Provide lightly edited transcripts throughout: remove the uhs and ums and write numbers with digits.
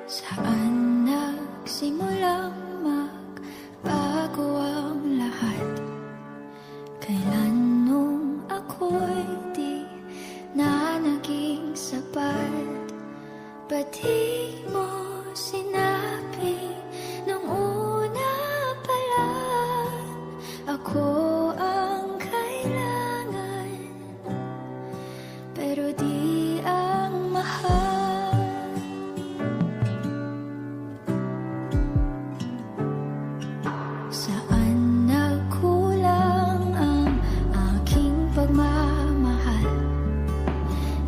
Saan nagsimulang magbago ang lahat? Kailan nung ako'y di na naging sapat? Ba't di mo sinabi nung una pa lang ako ang kailangan, pero di ang mahal? Saan nagkulang ang aking pagmamahal?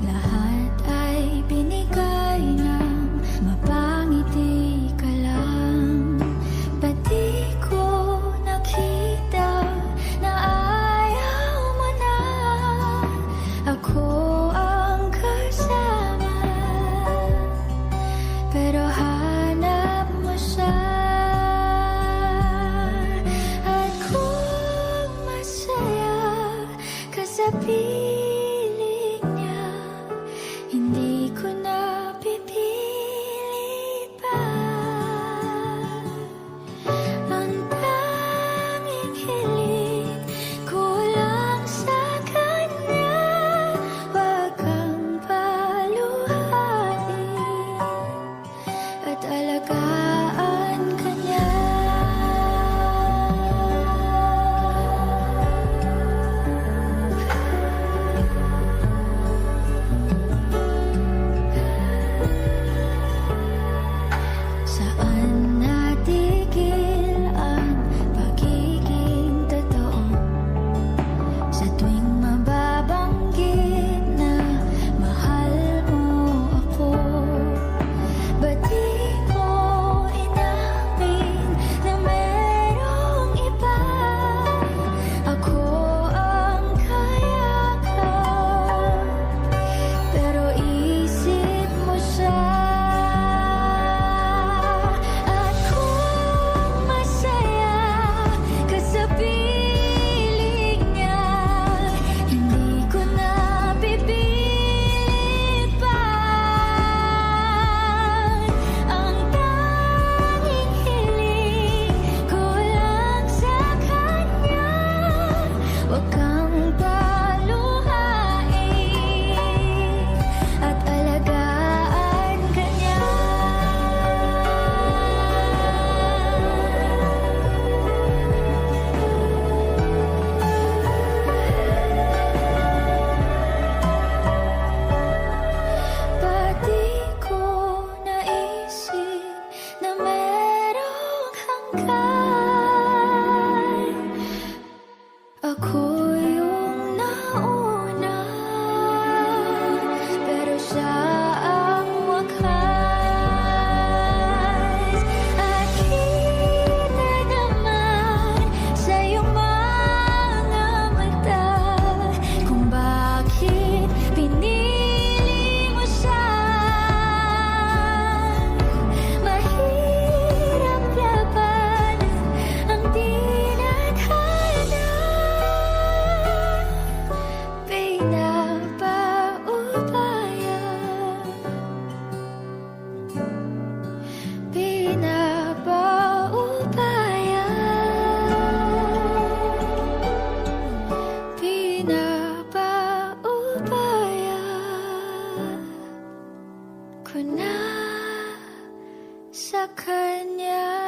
Lahat ay binigay ng mapangiti ka lang. Ba't di ko nakita na ayaw mo na ako ang kasama? Pero hanap mo siya. Sa piling niya, hindi ko na pipilit pa. Ang tanging hiling ko lang sa kanya, wag kang paluhain at alagaan ka niya. Ako yung nauna, pero siya ang wakas. At kita naman sa iyong mga mata kung bakit pinili mo siya. Mahirap labanan ang tinadhana. Pinapaubaya ko na sa kanya.